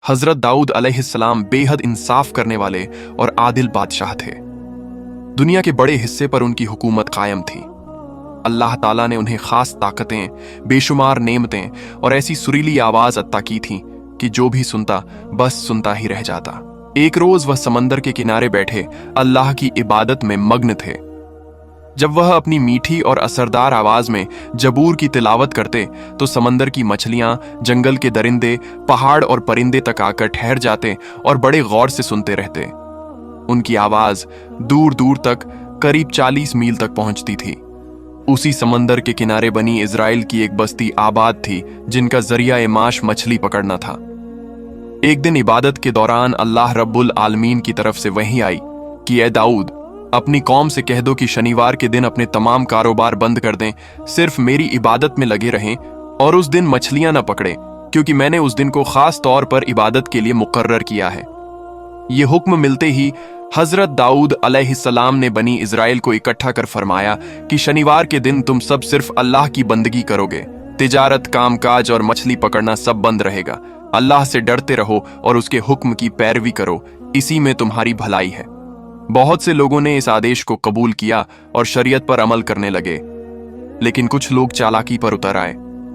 हजरत दाऊद अलैहिस्सलाम बेहद इंसाफ करने वाले और आदिल बादशाह थे। दुनिया के बड़े हिस्से पर उनकी हुकूमत कायम थी। अल्लाह ताला ने उन्हें खास ताकतें, बेशुमार नेमतें और ऐसी सुरीली आवाज अता की थी कि जो भी सुनता बस सुनता ही रह जाता। एक रोज वह समंदर के किनारे बैठे अल्लाह की इबादत में मग्न थे। जब वह अपनी मीठी और असरदार आवाज में जबूर की तिलावत करते तो समंदर की मछलियां, जंगल के दरिंदे, पहाड़ और परिंदे तक आकर ठहर जाते और बड़े गौर से सुनते रहते। उनकी आवाज दूर दूर तक, करीब 40 मील तक पहुंचती थी। उसी समंदर के किनारे बनी इजराइल की एक बस्ती आबाद थी जिनका जरिया माश मछली पकड़ना था। एक दिन इबादत के दौरान अल्लाह रब्बुल आलमीन की तरफ से वही आई कि ए दाऊद, अपनी कौम से कह दो कि शनिवार के दिन अपने तमाम कारोबार बंद कर दें, सिर्फ मेरी इबादत में लगे रहें और उस दिन मछलियां न पकड़ें, क्योंकि मैंने उस दिन को खास तौर पर इबादत के लिए मुकर्रर किया है। ये हुक्म मिलते ही हजरत दाऊद अलैहिस्सलाम ने बनी इजराइल को इकट्ठा कर फरमाया कि शनिवार के दिन तुम सब सिर्फ अल्लाह की बंदगी करोगे। तिजारत, कामकाज और मछली पकड़ना सब बंद रहेगा। अल्लाह से डरते रहो और उसके हुक्म की पैरवी करो, इसी में तुम्हारी भलाई है। बहुत से लोगों ने इस आदेश को कबूल किया और शरीयत पर अमल करने लगे, लेकिन कुछ लोग चालाकी पर उतर आए।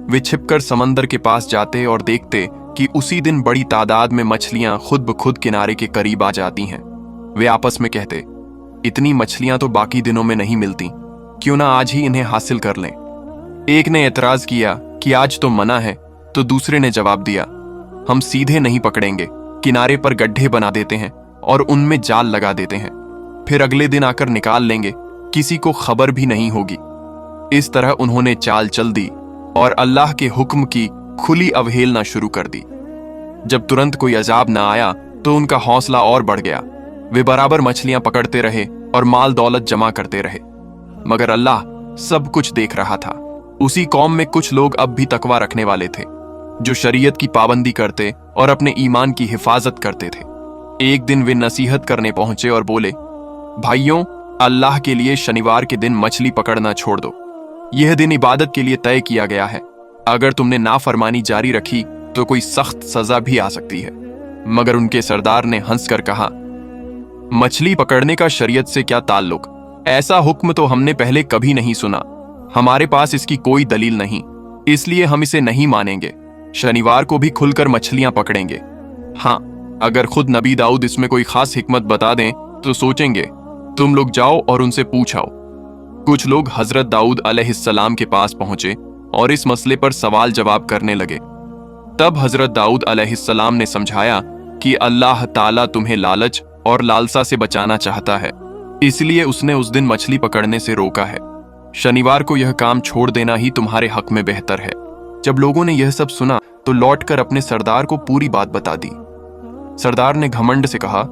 वे छिपकर समंदर के पास जाते और देखते कि उसी दिन बड़ी तादाद में मछलियां खुद ब खुद किनारे के करीब आ जाती हैं। वे आपस में कहते, इतनी मछलियां तो बाकी दिनों में नहीं मिलती, क्यों ना आज ही इन्हें हासिल कर लें। एक ने एतराज किया कि आज तो मना है, तो दूसरे ने जवाब दिया, हम सीधे नहीं पकड़ेंगे, किनारे पर गड्ढे बना देते हैं और उनमें जाल लगा देते हैं, फिर अगले दिन आकर निकाल लेंगे, किसी को खबर भी नहीं होगी। इस तरह उन्होंने चाल चल दी और अल्लाह के हुक्म की खुली अवहेलना शुरू कर दी। जब तुरंत कोई अजाब ना आया तो उनका हौसला और बढ़ गया। वे बराबर मछलियां पकड़ते रहे और माल दौलत जमा करते रहे, मगर अल्लाह सब कुछ देख रहा था। उसी कौम में कुछ लोग अब भी तकवा रखने वाले थे, जो शरीयत की पाबंदी करते और अपने ईमान की हिफाजत करते थे। एक दिन वे नसीहत करने पहुंचे और बोले, भाइयों, अल्लाह के लिए शनिवार के दिन मछली पकड़ना छोड़ दो। यह दिन इबादत के लिए तय किया गया है। अगर तुमने नाफरमानी जारी रखी तो कोई सख्त सजा भी आ सकती है। मगर उनके सरदार ने हंसकर कहा, मछली पकड़ने का शरीयत से क्या ताल्लुक? ऐसा हुक्म तो हमने पहले कभी नहीं सुना। हमारे पास इसकी कोई दलील नहीं, इसलिए हम इसे नहीं मानेंगे। शनिवार को भी खुलकर मछलियां पकड़ेंगे। हाँ, अगर खुद नबी दाऊद इसमें कोई खास हिकमत बता दें तो सोचेंगे। तुम लोग जाओ और उनसे पूछाओ। कुछ लोग हजरत दाऊद अलैहिस्सलाम के पास पहुंचे और इस मसले पर सवाल जवाब करने लगे। तब हजरत दाऊद अलैहिस्सलाम ने समझाया कि अल्लाह ताला तुम्हें लालच और लालसा से बचाना चाहता है, इसलिए उसने उस दिन मछली पकड़ने से रोका है। शनिवार को यह काम छोड़ देना ही तुम्हारे हक में बेहतर है। जब लोगों ने यह सब सुना तो लौटकर अपने सरदार को पूरी बात बता दी। सरदार ने घमंड से कहा,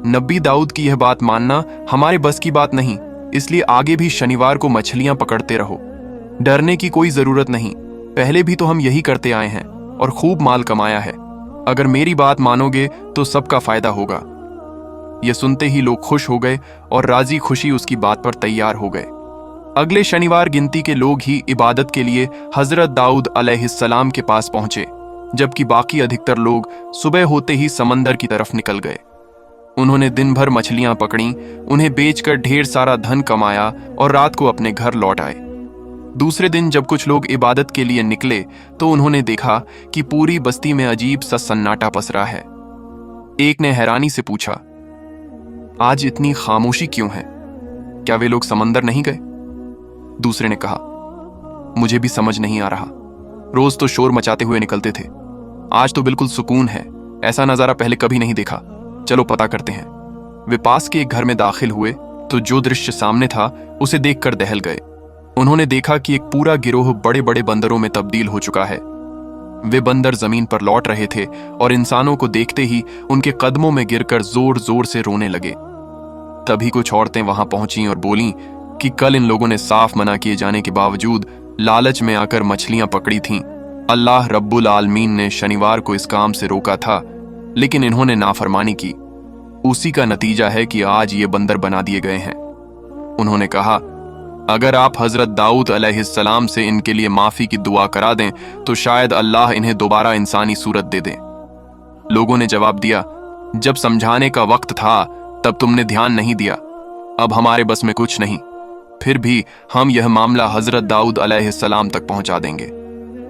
नबी दाऊद की यह बात मानना हमारे बस की बात नहीं, इसलिए आगे भी शनिवार को मछलियां पकड़ते रहो। डरने की कोई जरूरत नहीं, पहले भी तो हम यही करते आए हैं और खूब माल कमाया है। अगर मेरी बात मानोगे तो सबका फायदा होगा। यह सुनते ही लोग खुश हो गए और राजी खुशी उसकी बात पर तैयार हो गए। अगले शनिवार गिनती के लोग ही इबादत के लिए हजरत दाऊद अलैहिस्सलाम के पास पहुंचे, जबकि बाकी अधिकतर लोग सुबह होते ही समंदर की तरफ निकल गए। उन्होंने दिन भर मछलियां पकड़ी, उन्हें बेचकर ढेर सारा धन कमाया और रात को अपने घर लौट आए। दूसरे दिन जब कुछ लोग इबादत के लिए निकले तो उन्होंने देखा कि पूरी बस्ती में अजीब सा सन्नाटा पसरा है। एक ने हैरानी से पूछा, आज इतनी खामोशी क्यों है? क्या वे लोग समंदर नहीं गए? दूसरे ने कहा, मुझे भी समझ नहीं आ रहा। रोज तो शोर मचाते हुए निकलते थे, आज तो बिल्कुल सुकून है। ऐसा नजारा पहले कभी नहीं देखा। चलो पता करते हैं। वे पास के एक घर में दाखिल हुए तो जो दृश्य सामने था उसे देखकर दहल गए। उन्होंने देखा कि एक पूरा गिरोह बड़े बड़े बंदरों में तब्दील हो चुका है। वे बंदर जमीन पर लौट रहे थे और इंसानों को देखते ही उनके कदमों में गिरकर जोर जोर से रोने लगे। तभी कुछ औरतें वहां पहुंची और बोलीं कि कल इन लोगों ने साफ मना किए जाने के बावजूद लालच में आकर मछलियां पकड़ी थीं। अल्लाह रब्बुल आलमीन ने शनिवार को इस काम से रोका था, लेकिन इन्होंने नाफरमानी की। उसी का नतीजा है कि आज ये बंदर बना दिए गए हैं। उन्होंने कहा, अगर आप हजरत दाऊद अलैहिस्सलाम से इनके लिए माफी की दुआ करा दें तो शायद अल्लाह इन्हें दोबारा इंसानी सूरत दे दे। लोगों ने जवाब दिया, जब समझाने का वक्त था तब तुमने ध्यान नहीं दिया, अब हमारे बस में कुछ नहीं, फिर भी हम यह मामला हजरत दाऊद अलैहिस्सलाम तक पहुंचा देंगे।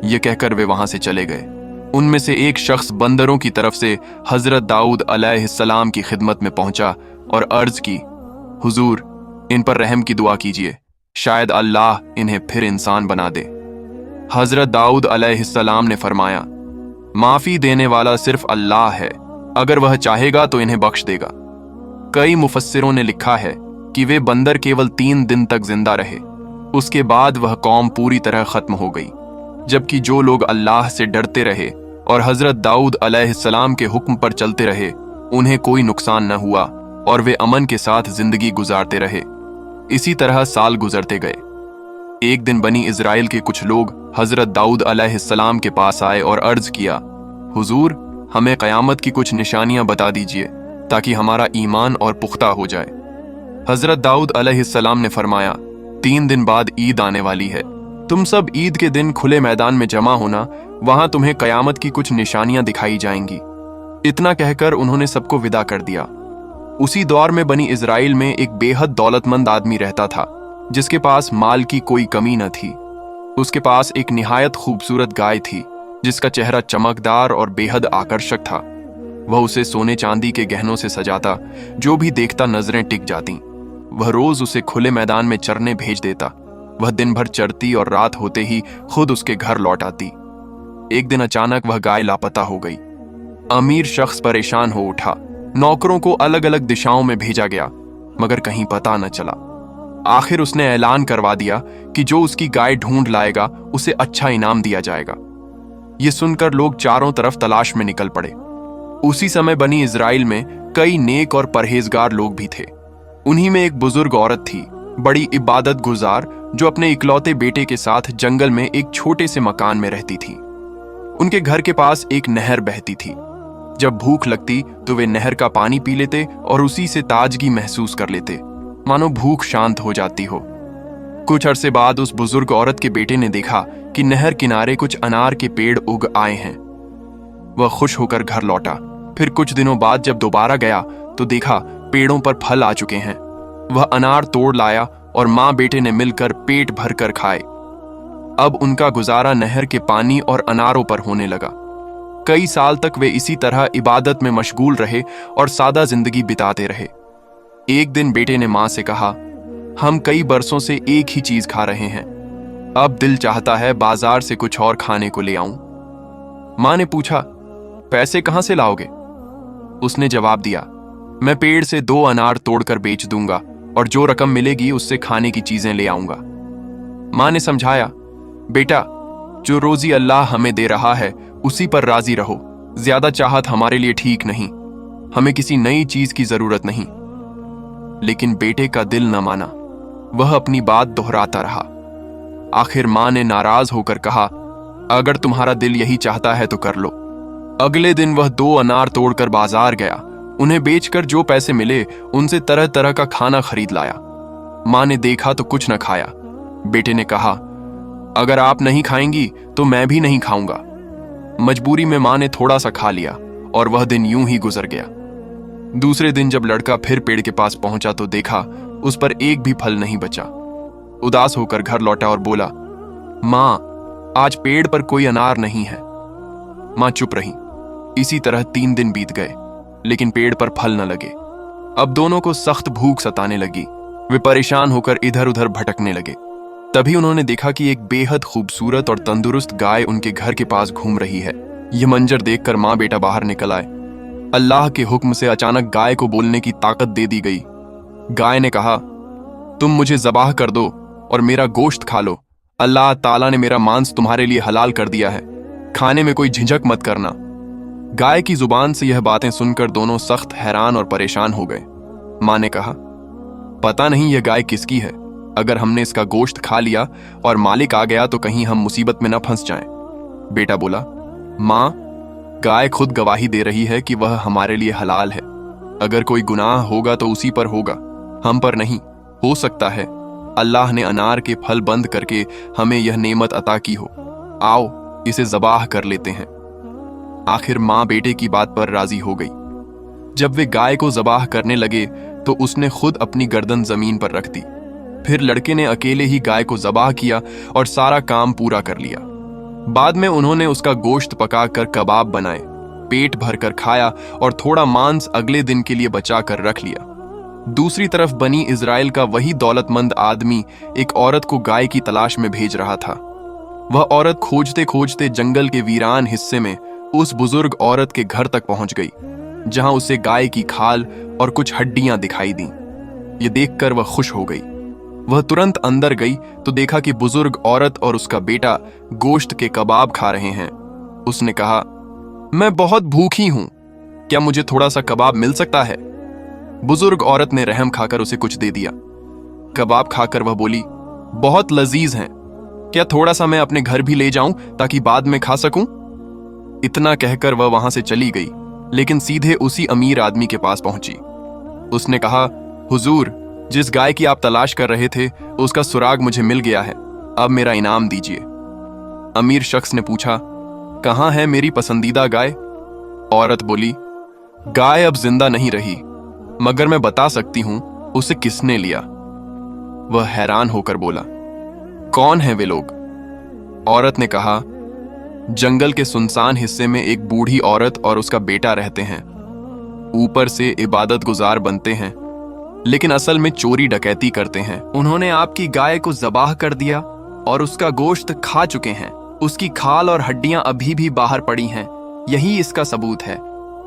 ये कहकर वे वहां से चले गए। उनमें से एक शख्स बंदरों की तरफ से हजरत दाऊद अलैहिस्सलाम की खिदमत में पहुंचा और अर्ज की, हुजूर, इन पर रहम की दुआ कीजिए, शायद अल्लाह इन्हें फिर इंसान बना दे। हजरत दाऊद अलैहिस्सलाम ने फरमाया, माफी देने वाला सिर्फ अल्लाह है, अगर वह चाहेगा तो इन्हें बख्श देगा। कई मुफस्सिरों ने लिखा है कि वे बंदर केवल 3 दिन तक जिंदा रहे, उसके बाद वह कौम पूरी तरह खत्म हो गई। जबकि जो लोग अल्लाह से डरते रहे और हजरत दाऊद अलैहिस्सलाम के हुक्म पर चलते रहे, उन्हें कोई नुकसान न हुआ और वे अमन के साथ जिंदगी गुजारते रहे। इसी तरह साल गुजरते गए। एक दिन बनी इजराइल के कुछ लोग हजरत दाऊद अलैहिस्सलाम के पास आए और अर्ज किया, हुजूर, हमें कयामत की कुछ निशानियां बता दीजिए ताकि हमारा ईमान और पुख्ता हो जाए। हजरत दाऊद अलैहिस्सलाम ने फरमाया, 3 दिन बाद ईद आने वाली है, तुम सब ईद के दिन खुले मैदान में जमा होना, वहां तुम्हें कयामत की कुछ निशानियां दिखाई जाएंगी। इतना कहकर उन्होंने सबको विदा कर दिया। उसी दौर में बनी इजराइल में एक बेहद दौलतमंद आदमी रहता था, जिसके पास माल की कोई कमी न थी। उसके पास एक निहायत खूबसूरत गाय थी, जिसका चेहरा चमकदार और बेहद आकर्षक था। वह उसे सोने चांदी के गहनों से सजाता, जो भी देखता नजरें टिक जाती। वह रोज उसे खुले मैदान में चरने भेज देता। वह दिन भर चरती और रात होते ही खुद उसके घर लौट आती। एक दिन अचानक वह गाय लापता हो गई। अमीर शख्स परेशान हो उठा। नौकरों को अलग अलग दिशाओं में भेजा गया, मगर कहीं पता न चला। आखिर उसने ऐलान करवा दिया कि जो उसकी गाय ढूंढ लाएगा उसे अच्छा इनाम दिया जाएगा। ये सुनकर लोग चारों तरफ तलाश में निकल पड़े। उसी समय बनी इजराइल में कई नेक और परहेजगार लोग भी थे। उन्हीं में एक बुजुर्ग औरत थी, बड़ी इबादत गुजार, जो अपने इकलौते बेटे के साथ जंगल में एक छोटे से मकान में रहती थी। उनके घर के पास एक नहर बहती थी। जब भूख लगती तो वे नहर का पानी पी लेते और उसी से ताजगी महसूस कर लेते, मानो भूख शांत हो जाती हो। कुछ अरसे बाद उस बुजुर्ग औरत के बेटे ने देखा कि नहर किनारे कुछ अनार के पेड़ उग आए हैं। वह खुश होकर घर लौटा। फिर कुछ दिनों बाद जब दोबारा गया तो देखा पेड़ों पर फल आ चुके हैं। वह अनार तोड़ लाया और माँ बेटे ने मिलकर पेट भर कर खाए। अब उनका गुजारा नहर के पानी और अनारों पर होने लगा। कई साल तक वे इसी तरह इबादत में मशगूल रहे और सादा जिंदगी बिताते रहे। एक दिन बेटे ने माँ से कहा, हम कई बरसों से एक ही चीज खा रहे हैं, अब दिल चाहता है बाजार से कुछ और खाने को ले आऊं। माँ ने पूछा, पैसे कहां से लाओगे? उसने जवाब दिया, मैं पेड़ से 2 अनार तोड़कर बेच दूंगा और जो रकम मिलेगी उससे खाने की चीजें ले आऊंगा। माँ ने समझाया, बेटा, जो रोजी अल्लाह हमें दे रहा है उसी पर राजी रहो। ज्यादा चाहत हमारे लिए ठीक नहीं, हमें किसी नई चीज की जरूरत नहीं। लेकिन बेटे का दिल न माना, वह अपनी बात दोहराता रहा। आखिर माँ ने नाराज होकर कहा, अगर तुम्हारा दिल यही चाहता है तो कर लो। अगले दिन वह 2 अनार तोड़कर बाजार गया। उन्हें बेचकर जो पैसे मिले उनसे तरह तरह का खाना खरीद लाया। माँ ने देखा तो कुछ न खाया। बेटे ने कहा, अगर आप नहीं खाएंगी तो मैं भी नहीं खाऊंगा। मजबूरी में माँ ने थोड़ा सा खा लिया और वह दिन यूं ही गुजर गया। दूसरे दिन जब लड़का फिर पेड़ के पास पहुंचा तो देखा उस पर एक भी फल नहीं बचा। उदास होकर घर लौटा और बोला, माँ, आज पेड़ पर कोई अनार नहीं है। माँ चुप रही। इसी तरह 3 दिन बीत गए, लेकिन पेड़ पर फल न लगे। अब दोनों को सख्त भूख सताने लगी। वे परेशान होकर इधर उधर भटकने लगे। तभी उन्होंने देखा कि एक बेहद खूबसूरत और तंदुरुस्त गाय उनके घर के पास घूम रही है। यह मंजर देखकर माँ बेटा बाहर निकल आए। अल्लाह के हुक्म से अचानक गाय को बोलने की ताकत दे दी गई। गाय ने कहा, तुम मुझे ज़बाह कर दो और मेरा गोश्त खा लो। अल्लाह ताला ने मेरा मांस तुम्हारे लिए हलाल कर दिया है, खाने में कोई झिझक मत करना। गाय की जुबान से यह बातें सुनकर दोनों सख्त हैरान और परेशान हो गए। माँ ने कहा, पता नहीं यह गाय किसकी है। अगर हमने इसका गोश्त खा लिया और मालिक आ गया तो कहीं हम मुसीबत में न फंस जाएं। बेटा बोला, माँ, गाय खुद गवाही दे रही है कि वह हमारे लिए हलाल है। अगर कोई गुनाह होगा तो उसी पर होगा, हम पर नहीं। हो सकता है अल्लाह ने अनार के फल बंद करके हमें यह नेमत अता की हो। आओ इसे ज़बाह कर लेते हैं। आखिर माँ बेटे की बात पर राजी हो गई। जब वे गाय को ज़बाह करने लगे तो उसने खुद अपनी गर्दन जमीन पर रख दी। फिर लड़के ने अकेले ही गाय को ज़बाह किया और सारा काम पूरा कर लिया। बाद में उन्होंने उसका गोश्त पकाकर कबाब बनाए, पेट भरकर खाया और थोड़ा मांस अगले दिन के लिए बचा कर रख लिया। दूसरी तरफ बनी इज़राइल का वही दौलतमंद आदमी एक औरत को गाय की तलाश में भेज रहा था। वह औरत खोजते खोजते जंगल के वीरान हिस्से में उस बुजुर्ग औरत के घर तक पहुंच गई, जहां उसे गाय की खाल और कुछ हड्डियां दिखाई दी। ये देखकर वह खुश हो गई। वह तुरंत अंदर गई तो देखा कि बुजुर्ग औरत और उसका बेटा गोश्त के कबाब खा रहे हैं। उसने कहा, मैं बहुत भूखी हूं, क्या मुझे थोड़ा सा कबाब मिल सकता है? बुजुर्ग औरत ने रहम खाकर उसे कुछ दे दिया। कबाब खाकर वह बोली, बहुत लजीज हैं, क्या थोड़ा सा मैं अपने घर भी ले जाऊं ताकि बाद में खा सकूं? इतना कहकर वह वहां से चली गई, लेकिन सीधे उसी अमीर आदमी के पास पहुंची। उसने कहा, हुजूर, जिस गाय की आप तलाश कर रहे थे उसका सुराग मुझे मिल गया है, अब मेरा इनाम दीजिए। अमीर शख्स ने पूछा, कहाँ है मेरी पसंदीदा गाय? औरत बोली, गाय अब जिंदा नहीं रही, मगर मैं बता सकती हूं उसे किसने लिया। वह हैरान होकर बोला, कौन है वे लोग? औरत ने कहा, जंगल के सुनसान हिस्से में एक बूढ़ी औरत और उसका बेटा रहते हैं। ऊपर से इबादत गुजार बनते हैं, लेकिन असल में चोरी डकैती करते हैं। उन्होंने आपकी गाय को ज़बाह कर दिया और उसका गोश्त खा चुके हैं। उसकी खाल और हड्डियां अभी भी बाहर पड़ी हैं। यही इसका सबूत है।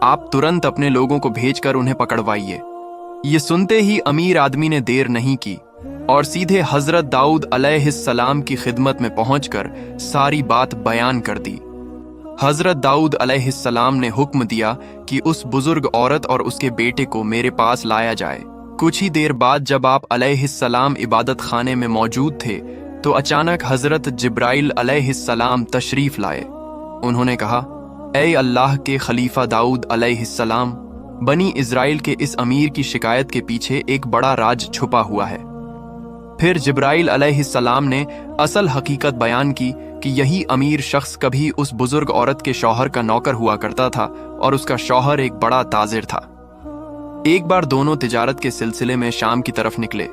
आप तुरंत अपने लोगों को भेजकर उन्हें पकड़वाइए। ये सुनते ही अमीर आदमी ने देर नहीं की और सीधे हजरत दाऊद अलैहिस्सलाम की खिदमत में पहुंचकर सारी बात बयान कर दी। हजरत दाऊद अलैहिस्सलाम ने हुक्म दिया कि उस बुजुर्ग औरत और उसके बेटे को मेरे पास लाया जाए। कुछ ही देर बाद जब आप अलैहिस्सलाम इबादत खाने में मौजूद थे तो अचानक हजरत जिब्राइल अलैहिस्सलाम तशरीफ लाए। उन्होंने कहा, ऐ अल्लाह के खलीफा दाऊद अलैहिस्सलाम, बनी इज़राइल के इस अमीर की शिकायत के पीछे एक बड़ा राज छुपा हुआ है। फिर जिब्राइल अलैहिस्सलाम ने असल हकीकत बयान की कि यही अमीर शख्स कभी उस बुजुर्ग औरत के शौहर का नौकर हुआ करता था और उसका शौहर एक बड़ा ताजिर था। एक बार दोनों तिजारत के सिलसिले में शाम की तरफ निकले।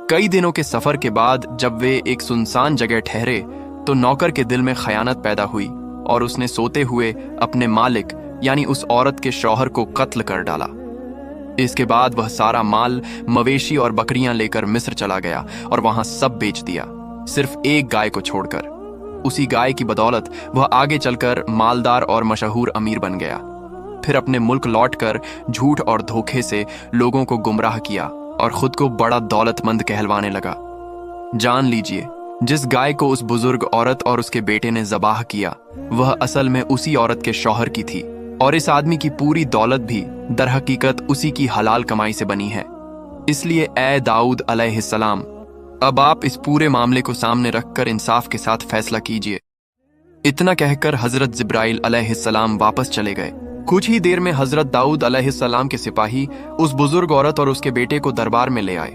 कई दिनों के सफर के बाद जब वे एक सुनसान जगह ठहरे तो नौकर के दिल में खयानत पैदा हुई और उसने सोते हुए अपने मालिक यानी उस औरत के शौहर को कत्ल कर डाला। इसके बाद वह सारा माल, मवेशी और बकरियां लेकर मिस्र चला गया और वहां सब बेच दिया, सिर्फ एक गाय को छोड़कर। उसी गाय की बदौलत वह आगे चलकर मालदार और मशहूर अमीर बन गया। फिर अपने मुल्क लौटकर झूठ और धोखे से लोगों को गुमराह किया और खुद को बड़ा दौलतमंद कहलवाने लगा। जान लीजिए, जिस गाय को उस बुजुर्ग औरत और उसके बेटे ने ज़बाह किया वह असल में उसी औरत के शौहर की थी और इस आदमी की पूरी दौलत भी दरहकीकत उसी की हलाल कमाई से बनी है। इसलिए ए दाऊद अलैहिस्सलाम, अब आप इस पूरे मामले को सामने रखकर इंसाफ के साथ फैसला कीजिए। इतना कहकर हजरत जिब्राइल अलैहिस्सलाम वापस चले गए। कुछ ही देर में हजरत दाऊद अलैहिस्सलाम के सिपाही उस बुजुर्ग औरत और उसके बेटे को दरबार में ले आए।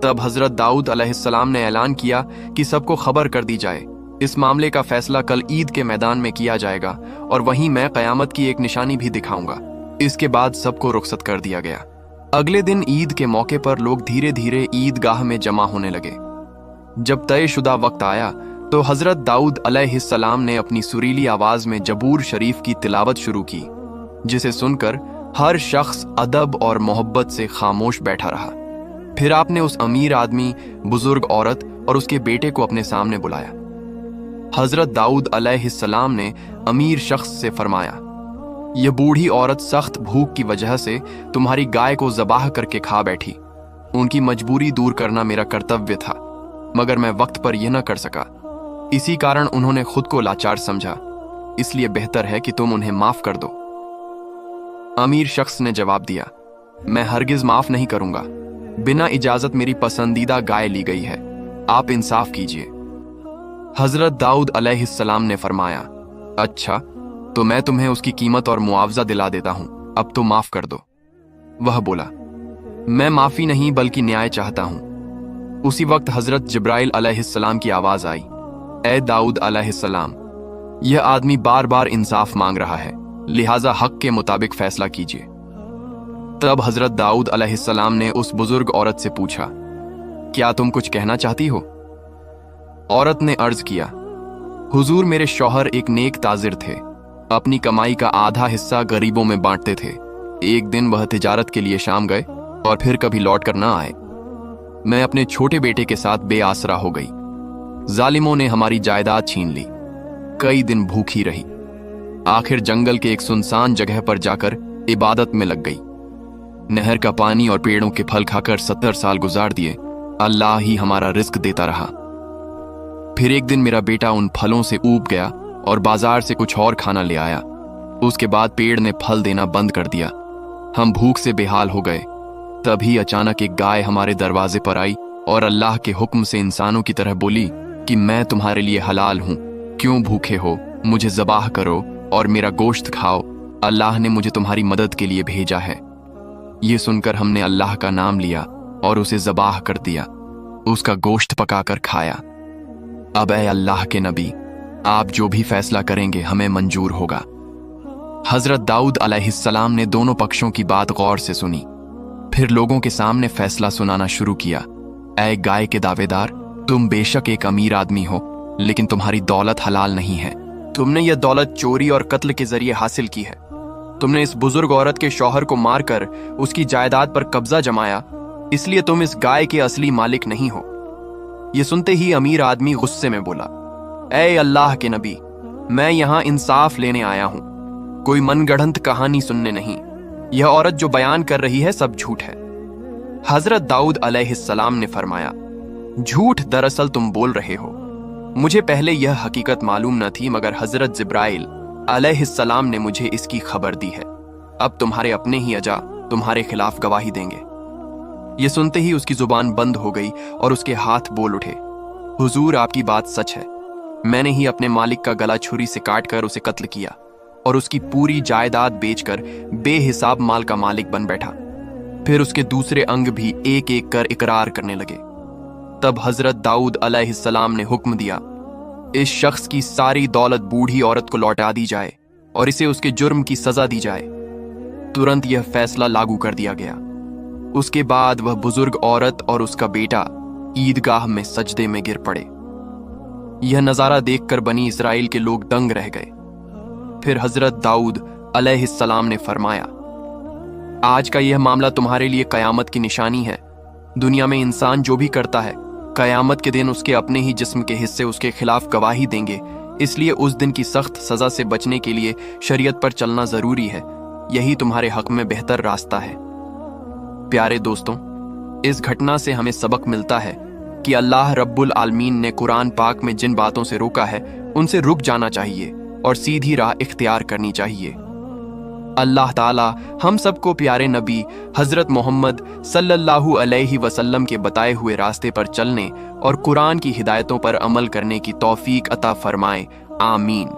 तब हजरत दाऊद अलैहिस्सलाम ने ऐलान किया कि सबको खबर कर दी जाए, इस मामले का फैसला कल ईद के मैदान में किया जाएगा और वहीं मैं कयामत की एक निशानी भी दिखाऊंगा। इसके बाद सबको रुखसत कर दिया गया। अगले दिन ईद के मौके पर लोग धीरे धीरे ईदगाह में जमा होने लगे। जब तयशुदा वक्त आया तो हजरत दाऊद अलैहिस्सलाम ने अपनी सुरीली आवाज में जबूर शरीफ की तिलावत शुरू की, जिसे सुनकर हर शख्स अदब और मोहब्बत से खामोश बैठा रहा। फिर आपने उस अमीर आदमी, बुजुर्ग औरत और उसके बेटे को अपने सामने बुलाया। हजरत दाऊद अलैहिस्सलाम ने अमीर शख्स से फरमाया, यह बूढ़ी औरत सख्त भूख की वजह से तुम्हारी गाय को ज़बाह करके खा बैठी। उनकी मजबूरी दूर करना मेरा कर्तव्य था, मगर मैं वक्त पर यह न कर सका। इसी कारण उन्होंने खुद को लाचार समझा, इसलिए बेहतर है कि तुम उन्हें माफ कर दो। अमीर शख्स ने जवाब दिया, मैं हरगिज माफ नहीं करूंगा। बिना इजाजत मेरी पसंदीदा गाय ली गई है, आप इंसाफ कीजिए। हजरत दाऊद अलैहिस्सलाम ने फरमाया, अच्छा, तो मैं तुम्हें उसकी कीमत और मुआवजा दिला देता हूं, अब तो माफ कर दो। वह बोला, मैं माफी नहीं बल्कि न्याय चाहता हूं। उसी वक्त हजरत जिब्राइल अलैहिस्सलाम की आवाज आई, ए दाऊद अलैहिस्सलाम, यह आदमी बार बार इंसाफ मांग रहा है, लिहाजा हक के मुताबिक फैसला कीजिए। तब हजरत दाऊद अलैहिस्सलाम ने उस बुजुर्ग औरत से पूछा, क्या तुम कुछ कहना चाहती हो? औरत ने अर्ज किया, हुजूर, मेरे शौहर एक नेक ताजिर थे, अपनी कमाई का आधा हिस्सा गरीबों में बांटते थे। एक दिन वह तिजारत के लिए शाम गए और फिर कभी लौट कर ना आए। मैं अपने छोटे बेटे के साथ बेआसरा हो गई। जालिमों ने हमारी जायदाद छीन ली। कई दिन भूखी रही। आखिर जंगल के एक सुनसान जगह पर जाकर इबादत में लग गई। नहर का पानी और पेड़ों के फल खाकर 70 साल गुजार दिए। अल्लाह ही हमारा रिस्क देता रहा। फिर एक दिन मेरा बेटा उन फलों से ऊब गया और बाजार से कुछ और खाना ले आया। उसके बाद पेड़ ने फल देना बंद कर दिया। हम भूख से बेहाल हो गए। तभी अचानक एक गाय हमारे दरवाजे पर आई और अल्लाह के हुक्म से इंसानों की तरह बोली कि मैं तुम्हारे लिए हलाल हूं, क्यों भूखे हो, मुझे ज़बाह करो और मेरा गोश्त खाओ, अल्लाह ने मुझे तुम्हारी मदद के लिए भेजा है। ये सुनकर हमने अल्लाह का नाम लिया और उसे ज़बाह कर दिया, उसका गोश्त पकाकर खाया। अब ऐ अल्लाह के नबी, आप जो भी फैसला करेंगे हमें मंजूर होगा। हजरत दाऊद अलैहिस्सलाम ने दोनों पक्षों की बात गौर से सुनी, फिर लोगों के सामने फैसला सुनाना शुरू किया। ऐ गाय के दावेदार, तुम बेशक एक अमीर आदमी हो, लेकिन तुम्हारी दौलत हलाल नहीं है। तुमने यह दौलत चोरी और कत्ल के जरिए हासिल की है। तुमने इस बुजुर्ग औरत के शौहर को मारकर उसकी जायदाद पर कब्जा जमाया, इसलिए तुम इस गाय के असली मालिक नहीं हो। यह सुनते ही अमीर आदमी गुस्से में बोला, ऐ अल्लाह के नबी, मैं यहां इंसाफ लेने आया हूं, कोई मनगढ़ंत कहानी सुनने नहीं। यह औरत जो बयान कर रही है सब झूठ है। हजरत दाऊद अलैहिस्सलाम ने फरमाया, झूठ दरअसल तुम बोल रहे हो। मुझे पहले यह हकीकत मालूम न थी, मगर हजरत जिब्राइल अलैहिस्सलाम ने मुझे इसकी खबर दी है। अब तुम्हारे अपने ही अजा तुम्हारे खिलाफ गवाही देंगे। यह सुनते ही उसकी जुबान बंद हो गई और उसके हाथ बोल उठे, हुजूर, आपकी बात सच है। मैंने ही अपने मालिक का गला छुरी से काटकर उसे कत्ल किया और उसकी पूरी जायदाद बेचकर बेहिसाब माल का मालिक बन बैठा। फिर उसके दूसरे अंग भी एक एक कर इकरार करने लगे। तब हजरत दाऊद अलैहिस्सलाम ने हुक्म दिया, इस शख्स की सारी दौलत बूढ़ी औरत को लौटा दी जाए और इसे उसके जुर्म की सजा दी जाए। तुरंत यह फैसला लागू कर दिया गया। उसके बाद वह बुजुर्ग औरत और उसका बेटा ईदगाह में सजदे में गिर पड़े। यह नजारा देखकर बनी इस्राएल के लोग दंग रह गए। फिर हजरत दाऊद अलैहिस्सलाम ने फरमाया, आज का यह मामला तुम्हारे लिए कयामत की निशानी है। दुनिया में इंसान जो भी करता है, कयामत के दिन उसके अपने ही जिस्म के हिस्से उसके खिलाफ गवाही देंगे। इसलिए उस दिन की सख्त सजा से बचने के लिए शरीयत पर चलना जरूरी है। यही तुम्हारे हक में बेहतर रास्ता है। प्यारे दोस्तों, इस घटना से हमें सबक मिलता है कि अल्लाह रब्बुल आलमीन ने कुरान पाक में जिन बातों से रोका है उनसे रुक जाना चाहिए और सीधी राह इख्तियार करनी चाहिए। अल्लाह ताला हम सबको प्यारे नबी हजरत मोहम्मद सल्लल्लाहु अलैहि वसल्लम के बताए हुए रास्ते पर चलने और कुरान की हिदायतों पर अमल करने की तौफीक अता फरमाए। आमीन।